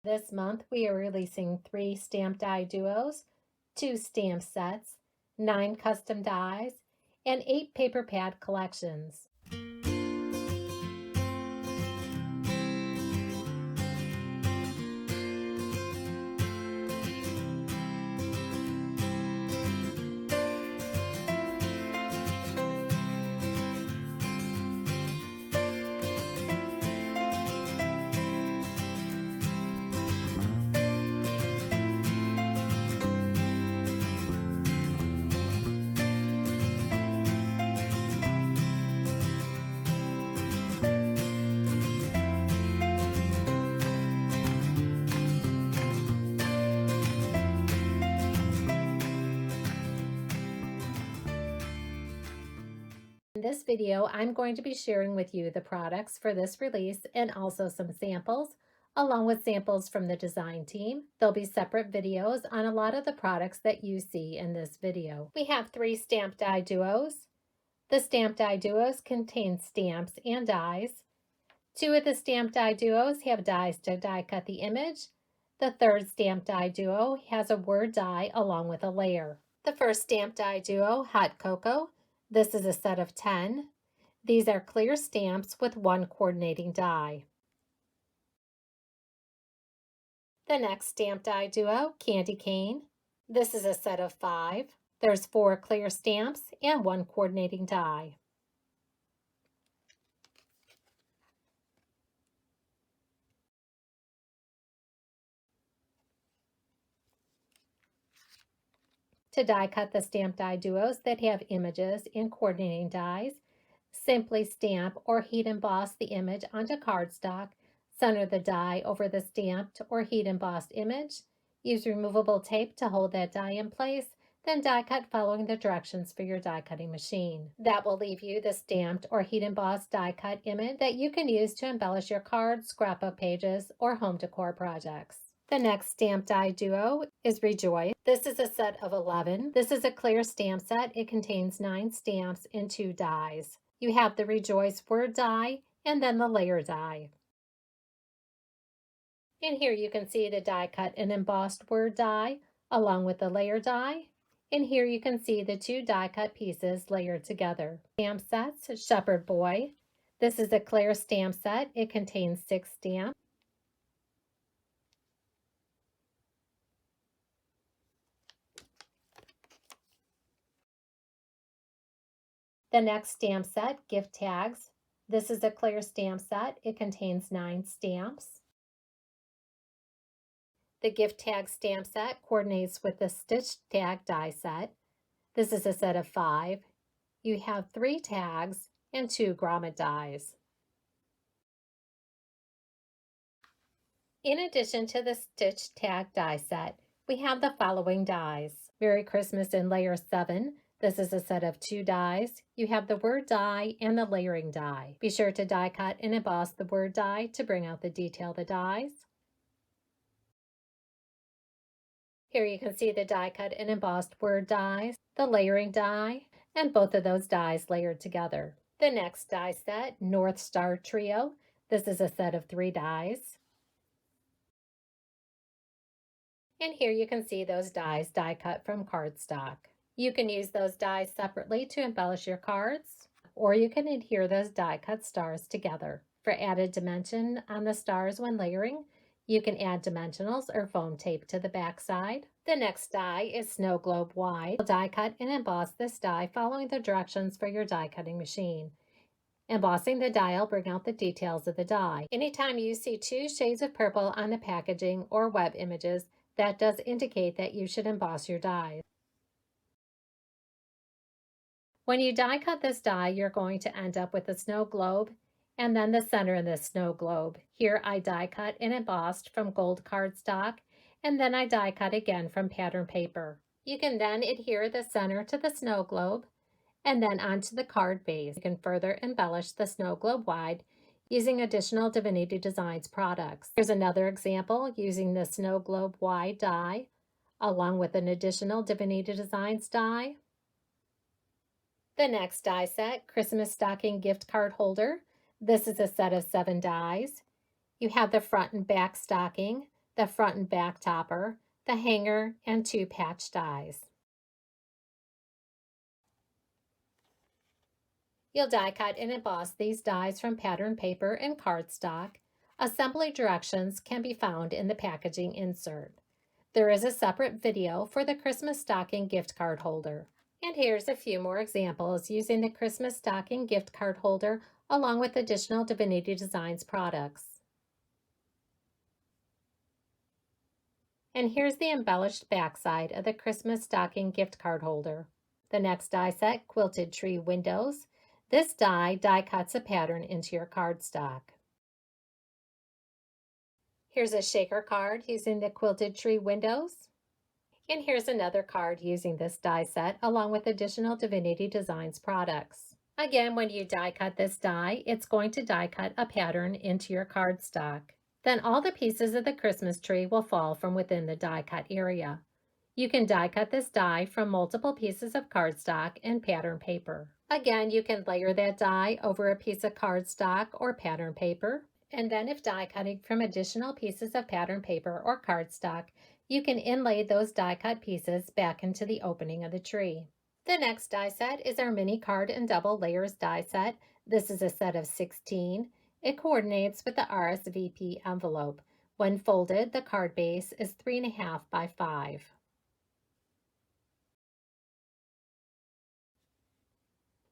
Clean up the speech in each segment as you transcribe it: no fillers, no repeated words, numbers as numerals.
This month, we are releasing 3 stamp die duos, 2 stamp sets, 9 custom dies, and 8 paper pad collections. In this video, I'm going to be sharing with you the products for this release and also some samples, along with samples from the design team. There'll be separate videos on a lot of the products that you see in this video. We have 3 stamp die duos. The stamp die duos contain stamps and dies. 2 of the stamp die duos have dies to die cut the image. The third stamp die duo has a word die along with a layer. The first stamp die duo, Hot Cocoa. This is a set of 10. These are clear stamps with 1 coordinating die. The next stamp die duo, Candy Cane. This is a set of 5. There's 4 clear stamps and 1 coordinating die. To die cut the stamp die duos that have images and coordinating dies, simply stamp or heat emboss the image onto cardstock, center the die over the stamped or heat embossed image, use removable tape to hold that die in place, then die cut following the directions for your die cutting machine. That will leave you the stamped or heat embossed die cut image that you can use to embellish your cards, scrapbook pages, or home decor projects. The next stamp die duo is Rejoice. This is a set of 11. This is a clear stamp set. It contains 9 stamps and 2 dies. You have the Rejoice word die and then the layer die. And here you can see the die cut and embossed word die along with the layer die. And here you can see the 2 die cut pieces layered together. Stamp sets, Shepherd Boy. This is a clear stamp set. It contains 6 stamps. The next stamp set, Gift Tags. This is a clear stamp set. It contains 9 stamps. The Gift Tag stamp set coordinates with the Stitch Tag die set. This is a set of 5. You have 3 tags and 2 grommet dies. In addition to the Stitch Tag die set, we have the following dies. Merry Christmas in layer 7. This is a set of 2 dies. You have the word die and the layering die. Be sure to die cut and emboss the word die to bring out the detail of the dies. Here you can see the die cut and embossed word dies, the layering die, and both of those dies layered together. The next die set, North Star Trio. This is a set of 3 dies. And here you can see those dies die cut from cardstock. You can use those dies separately to embellish your cards, or you can adhere those die cut stars together. For added dimension on the stars when layering, you can add dimensionals or foam tape to the back side. The next die is Snow Globe Wide. Die cut and emboss this die following the directions for your die cutting machine. Embossing the die will bring out the details of the die. Anytime you see 2 shades of purple on the packaging or web images, that does indicate that you should emboss your dies. When you die cut this die, you're going to end up with a snow globe and then the center of the snow globe. Here I die cut and embossed from gold cardstock, and then I die cut again from pattern paper. You can then adhere the center to the snow globe and then onto the card base. You can further embellish the snow globe wide using additional Divinity Designs products. Here's another example using the snow globe wide die along with an additional Divinity Designs die. The next die set, Christmas Stocking Gift Card Holder. This is a set of 7 dies. You have the front and back stocking. The the front and back topper, the hanger, and 2 patch dies. You'll die cut and emboss these dies from pattern paper and cardstock. Assembly directions can be found in the packaging insert. There is a separate video for the Christmas stocking gift card holder. And here's a few more examples using the Christmas stocking gift card holder along with additional Divinity Designs products. And here's the embellished backside of the Christmas stocking gift card holder. The next die set, Quilted Tree Windows. This die cuts a pattern into your cardstock. Here's a shaker card using the Quilted Tree Windows. And here's another card using this die set along with additional Divinity Designs products. Again, when you die cut this die, it's going to die cut a pattern into your cardstock. Then all the pieces of the Christmas tree will fall from within the die cut area. You can die cut this die from multiple pieces of cardstock and pattern paper. Again, you can layer that die over a piece of cardstock or pattern paper. And then if die cutting from additional pieces of pattern paper or cardstock, you can inlay those die cut pieces back into the opening of the tree. The next die set is our mini card and double layers die set. This is a set of 16. It coordinates with the RSVP envelope. When folded, the card base is 3.5 by 5.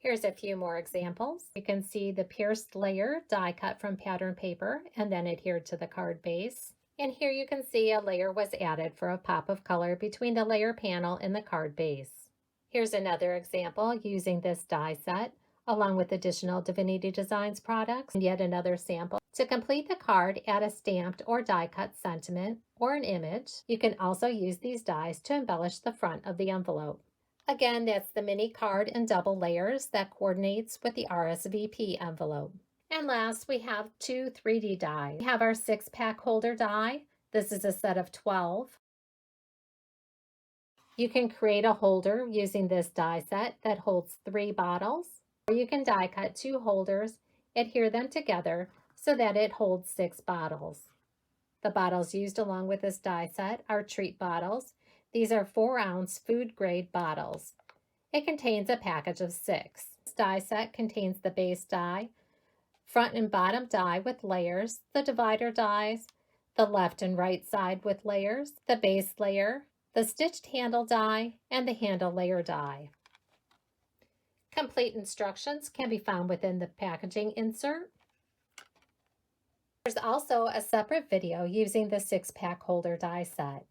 Here's a few more examples. You can see the pierced layer die cut from pattern paper and then adhered to the card base. And here you can see a layer was added for a pop of color between the layer panel and the card base. Here's another example using this die set along with additional Divinity Designs products and yet another sample. To complete the card, add a stamped or die cut sentiment or an image. You can also use these dies to embellish the front of the envelope. Again, that's the mini card and double layers that coordinates with the RSVP envelope. And last, we have 2 3D die. We have our 6-pack holder die. This is a set of 12. You can create a holder using this die set that holds 3 bottles, or you can die cut 2 holders, adhere them together so that it holds 6 bottles. The bottles used along with this die set are treat bottles. These are 4-ounce food-grade bottles. It contains a package of 6. This die set contains the base die, front and bottom die with layers, the divider dies, the left and right side with layers, the base layer, the stitched handle die, and the handle layer die. Complete instructions can be found within the packaging insert. There's also a separate video using the 6-pack holder die set.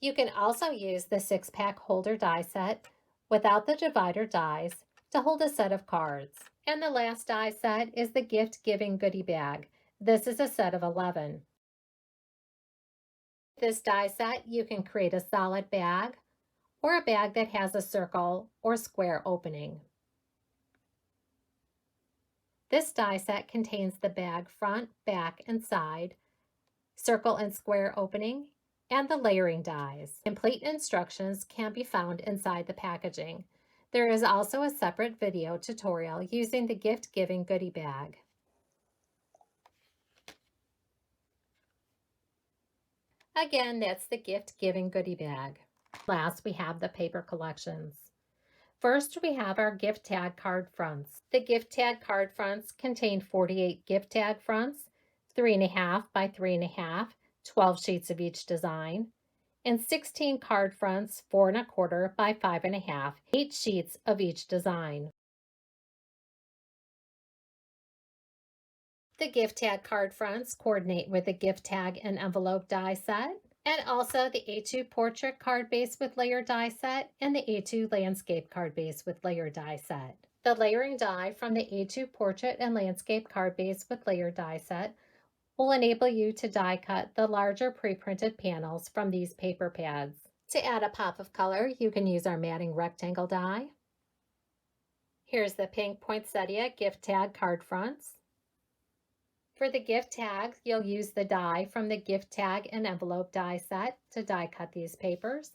You can also use the 6-pack holder die set without the divider dies to hold a set of cards. And the last die set is the gift giving goodie bag. This is a set of 11. With this die set, you can create a solid bag or a bag that has a circle or square opening. This die set contains the bag front, back, and side, circle and square opening, and the layering dies. Complete instructions can be found inside the packaging. There is also a separate video tutorial using the gift-giving goodie bag. Again, that's the gift-giving goodie bag. Last, we have the paper collections. First, we have our gift tag card fronts. The gift tag card fronts contain 48 gift tag fronts, 3.5 by 3.5, 12 sheets of each design, and 16 card fronts, 4.25 by 5.5, 8 sheets of each design. The gift tag card fronts coordinate with the gift tag and envelope die set, and also the A2 portrait card base with layer die set and the A2 landscape card base with layer die set. The layering die from the A2 portrait and landscape card base with layer die set will enable you to die cut the larger pre-printed panels from these paper pads. To add a pop of color, you can use our matting rectangle die. Here's the pink poinsettia gift tag card fronts. For the gift tags, you'll use the die from the gift tag and envelope die set to die cut these papers.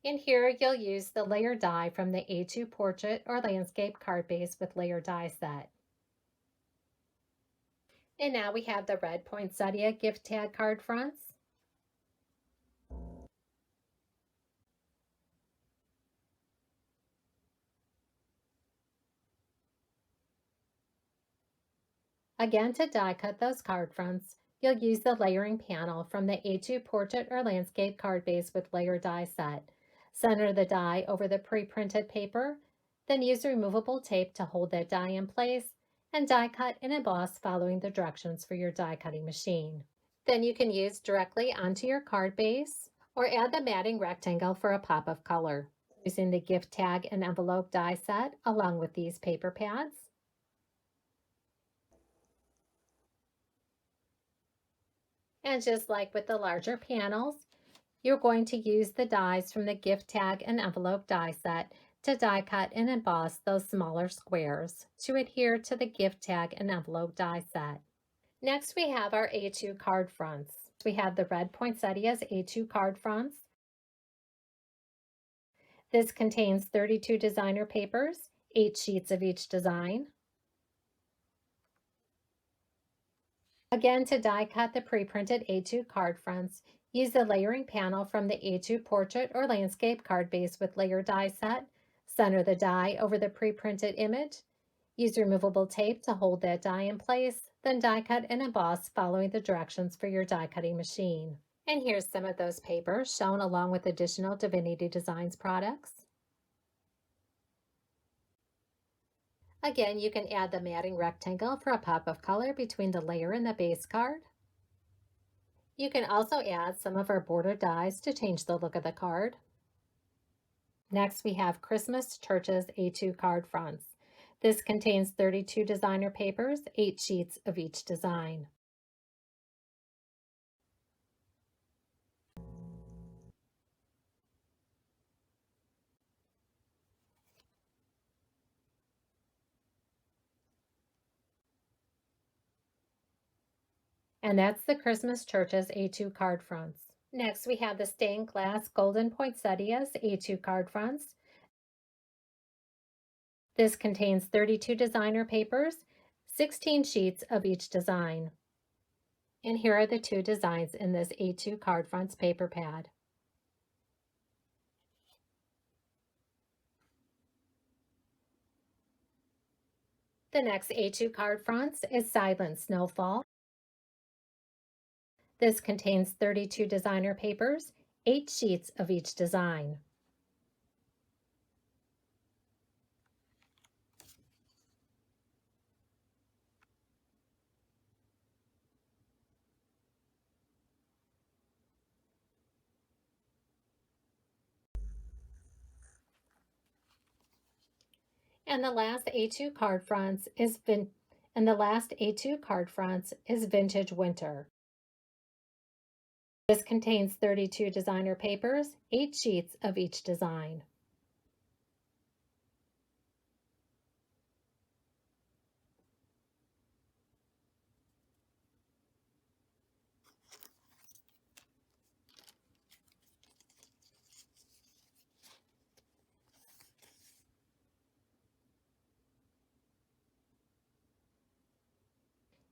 In here, you'll use the layer die from the A2 portrait or landscape card base with layer die set. And now we have the red poinsettia gift tag card fronts. Again, to die cut those card fronts, you'll use the layering panel from the A2 portrait or landscape card base with layer die set. Center the die over the pre-printed paper, then use removable tape to hold that die in place, and die cut and emboss following the directions for your die cutting machine. Then you can use directly onto your card base or add the matting rectangle for a pop of color using the gift tag and envelope die set along with these paper pads. And just like with the larger panels, you're going to use the dies from the gift tag and envelope die set to die cut and emboss those smaller squares to adhere to the gift tag and envelope die set. Next, we have our A2 card fronts. We have the red poinsettias A2 card fronts. This contains 32 designer papers, 8 sheets of each design. Again, to die cut the pre-printed A2 card fronts, use the layering panel from the A2 portrait or landscape card base with layer die set. Center the die over the pre-printed image. Use removable tape to hold that die in place, then die cut and emboss following the directions for your die cutting machine. And here's some of those papers shown along with additional Divinity Designs products. Again, you can add the matting rectangle for a pop of color between the layer and the base card. You can also add some of our border dies to change the look of the card. Next, we have Christmas Churches A2 card fronts. This contains 32 designer papers, 8 sheets of each design. And that's the Christmas Churches A2 card fronts. Next, we have the stained glass golden poinsettias A2 card fronts. This contains 32 designer papers, 16 sheets of each design. And here are the 2 designs in this A2 card fronts paper pad. The next A2 card fronts is Silent Snowfall. This contains 32 designer papers, 8 sheets of each design. And the last A2 card fronts is Vintage Winter. This contains 32 designer papers, 8 sheets of each design.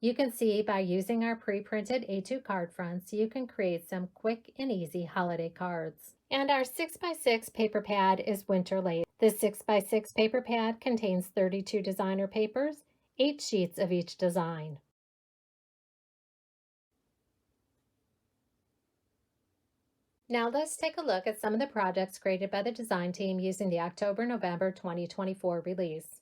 You can see by using our pre-printed A2 card fronts, you can create some quick and easy holiday cards. And our 6x6 paper pad is winter late. This 6x6 paper pad contains 32 designer papers, 8 sheets of each design. Now let's take a look at some of the projects created by the design team using the October-November 2024 release.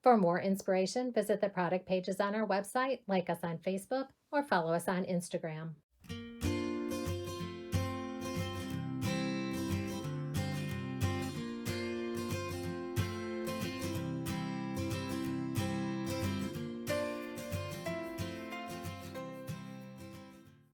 For more inspiration, visit the product pages on our website, like us on Facebook, or follow us on Instagram.